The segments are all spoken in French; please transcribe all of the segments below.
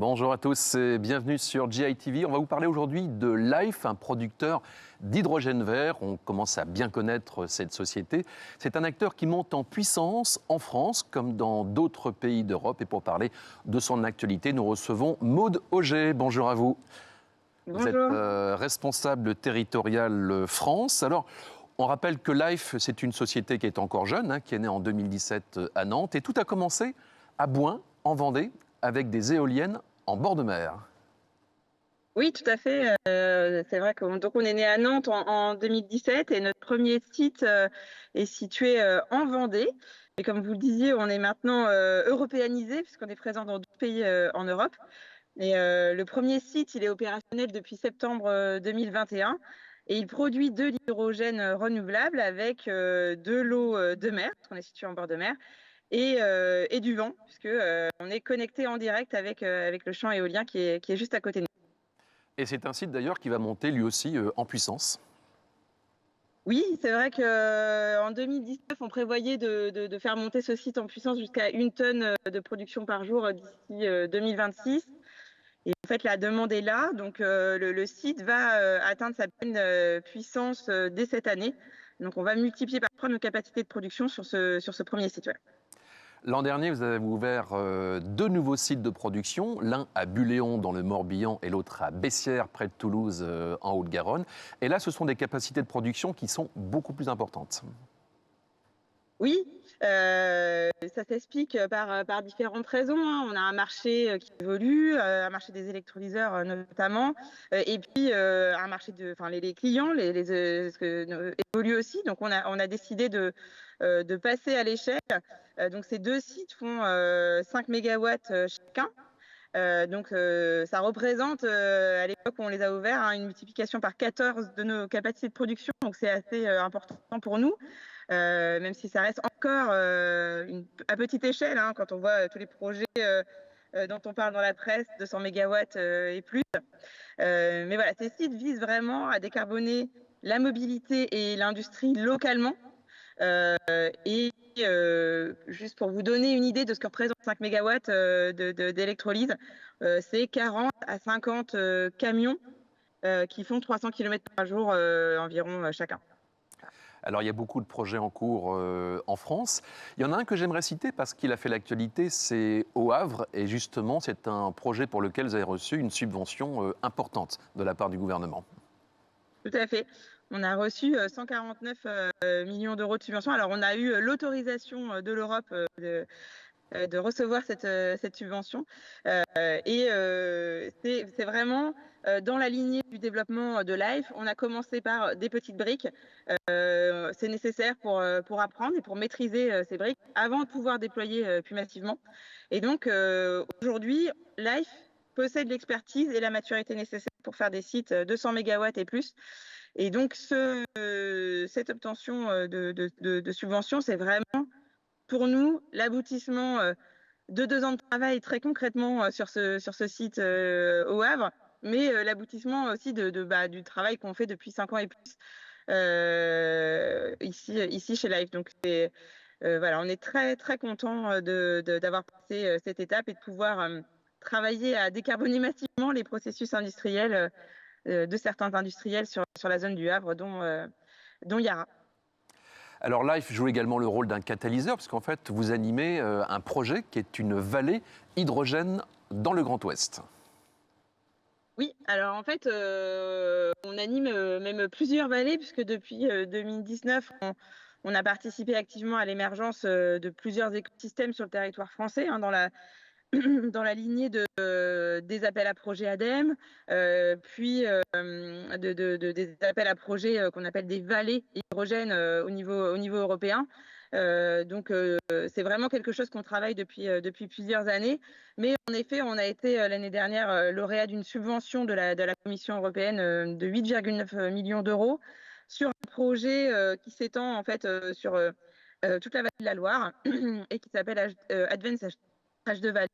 Bonjour à tous et bienvenue sur GITV. On va vous parler aujourd'hui de Lhyfe, un producteur d'hydrogène vert. On commence à bien connaître cette société. C'est un acteur qui monte en puissance en France comme dans d'autres pays d'Europe. Et pour parler de son actualité, nous recevons Maude Auger. Bonjour à vous. Vous êtes Bonjour. responsable territorial France. Alors, on rappelle que Lhyfe, c'est une société qui est encore jeune, qui est née en 2017 à Nantes. Et tout a commencé à Bouin, en Vendée, avec des éoliennes en bord de mer. Oui, tout à fait. C'est vrai qu'on on est né à Nantes en 2017 et notre premier site est situé en Vendée. Et comme vous le disiez, on est maintenant européanisé puisqu'on est présent dans d'autres pays en Europe. Et le premier site, il est opérationnel depuis septembre 2021 et il produit de l'hydrogène renouvelable avec de l'eau de mer, parce qu'on est situé en bord de mer, et du vent, puisque on est connecté en direct avec le champ éolien qui est juste à côté de nous. Et c'est un site d'ailleurs qui va monter lui aussi en puissance. Oui, c'est vrai qu'en 2019, on prévoyait de faire monter ce site en puissance jusqu'à 1 tonne de production par jour d'ici 2026. Et en fait, la demande est là, donc le site va atteindre sa pleine puissance dès cette année. Donc, on va multiplier par 3 nos capacités de production sur ce premier site. Ouais. L'an dernier, vous avez ouvert deux nouveaux sites de production, l'un à Buléon dans le Morbihan et l'autre à Bessières près de Toulouse en Haute-Garonne. Et là, ce sont des capacités de production qui sont beaucoup plus importantes. Oui, ça s'explique par différentes raisons, hein. On a un marché qui évolue, un marché des électrolyseurs notamment, et puis un marché enfin les clients, évoluent aussi. Donc on a décidé de passer à l'échelle. Donc ces deux sites font 5 mégawatts chacun. Ça représente, à l'époque où on les a ouverts, hein, une multiplication par 14 de nos capacités de production. Donc c'est assez important pour nous. Même si ça reste encore à petite échelle, hein, quand on voit tous les projets dont on parle dans la presse, 200 mégawatts et plus. Mais voilà, ces sites visent vraiment à décarboner la mobilité et l'industrie localement. Et juste pour vous donner une idée de ce que représente 5 mégawatts d'électrolyse, c'est 40 à 50 camions qui font 300 km par jour environ chacun. Alors, il y a beaucoup de projets en cours en France. Il y en a un que j'aimerais citer parce qu'il a fait l'actualité, c'est au Havre. Et justement, c'est un projet pour lequel vous avez reçu une subvention importante de la part du gouvernement. Tout à fait. On a reçu 149 millions d'euros de subventions. Alors, on a eu l'autorisation de l'Europe de recevoir cette subvention. C'est vraiment dans la lignée du développement de Lhyfe. On a commencé par des petites briques. C'est nécessaire pour apprendre et pour maîtriser ces briques avant de pouvoir déployer plus massivement. Et donc, aujourd'hui, Lhyfe possède l'expertise et la maturité nécessaire pour faire des sites 200 mégawatts et plus. Et donc, cette obtention de subvention, c'est vraiment pour nous l'aboutissement de 2 ans de travail très concrètement sur ce site au Havre, mais l'aboutissement aussi du travail qu'on fait depuis 5 ans et plus ici chez Lhyfe. Donc, voilà, on est très, très content d'avoir passé cette étape et de pouvoir travailler à décarboner massivement les processus industriels de certains industriels sur la zone du Havre, dont Yara. Alors, Lhyfe joue également le rôle d'un catalyseur, parce qu'en fait, vous animez un projet qui est une vallée hydrogène dans le Grand Ouest. Oui, alors en fait, on anime même plusieurs vallées, puisque depuis 2019, on a participé activement à l'émergence de plusieurs écosystèmes sur le territoire français, hein, dans la lignée des appels à projets ADEME, puis des appels à projets qu'on appelle des vallées hydrogènes au niveau européen. C'est vraiment quelque chose qu'on travaille depuis plusieurs années. Mais en effet, on a été l'année dernière lauréat d'une subvention de la Commission européenne de 8,9 millions d'euros sur un projet qui s'étend en fait sur toute la vallée de la Loire et qui s'appelle Advance H2 Valley.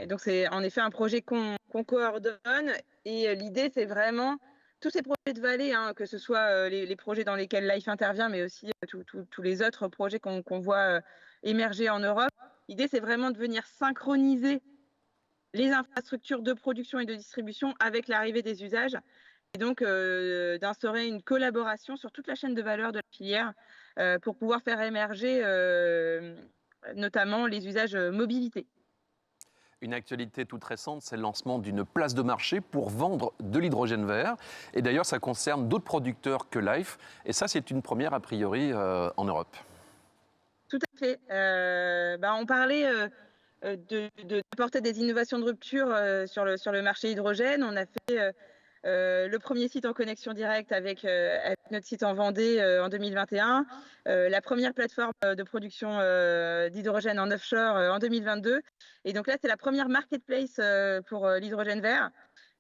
Et donc, c'est en effet un projet qu'on coordonne. Et l'idée, c'est vraiment tous ces projets de vallée, hein, que ce soit les projets dans lesquels Lhyfe intervient, mais aussi tous les autres projets qu'on voit émerger en Europe. L'idée, c'est vraiment de venir synchroniser les infrastructures de production et de distribution avec l'arrivée des usages, et donc d'instaurer une collaboration sur toute la chaîne de valeur de la filière pour pouvoir faire émerger notamment les usages mobilité. Une actualité toute récente, c'est le lancement d'une place de marché pour vendre de l'hydrogène vert. Et d'ailleurs, ça concerne d'autres producteurs que Life. Et ça, c'est une première a priori en Europe. Tout à fait. On parlait d'apporter des innovations de rupture sur le marché hydrogène. On a fait le premier site en connexion directe avec notre site en Vendée en 2021, la première plateforme de production d'hydrogène en offshore en 2022. Et donc là, c'est la première marketplace pour l'hydrogène vert.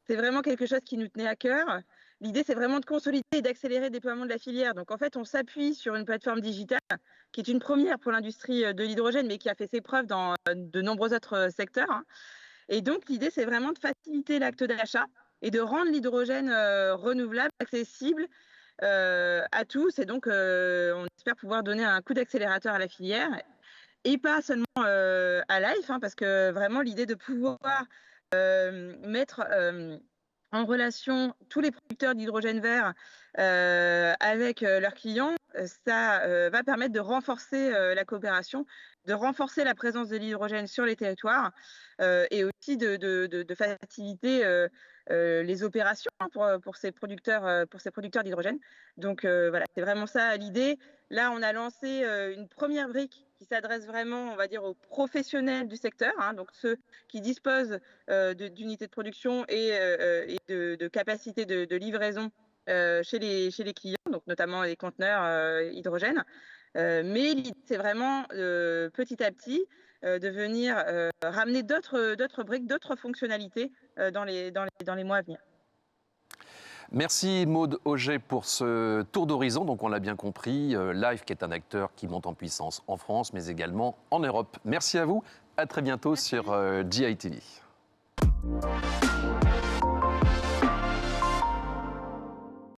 C'est vraiment quelque chose qui nous tenait à cœur. L'idée, c'est vraiment de consolider et d'accélérer le déploiement de la filière. Donc en fait, on s'appuie sur une plateforme digitale qui est une première pour l'industrie de l'hydrogène, mais qui a fait ses preuves dans de nombreux autres secteurs, hein. Et donc l'idée, c'est vraiment de faciliter l'acte d'achat et de rendre l'hydrogène renouvelable, accessible à tous. Et donc, on espère pouvoir donner un coup d'accélérateur à la filière et pas seulement à Life, hein, parce que vraiment l'idée de pouvoir mettre en relation tous les producteurs d'hydrogène vert avec leurs clients, ça va permettre de renforcer la coopération, de renforcer la présence de l'hydrogène sur les territoires et aussi de faciliter les opérations, hein, pour ces producteurs d'hydrogène. Donc voilà, c'est vraiment ça l'idée. Là, on a lancé une première brique qui s'adresse vraiment, on va dire, aux professionnels du secteur, hein, donc ceux qui disposent d'unités de production et de capacités de livraison chez les clients, donc notamment les conteneurs hydrogène. Mais l'idée, c'est vraiment petit à petit de venir ramener d'autres briques, d'autres fonctionnalités dans les mois à venir. Merci Maude Auger pour ce tour d'horizon. Donc on l'a bien compris, Life qui est un acteur qui monte en puissance en France, mais également en Europe. Merci à vous, à très bientôt sur GITV.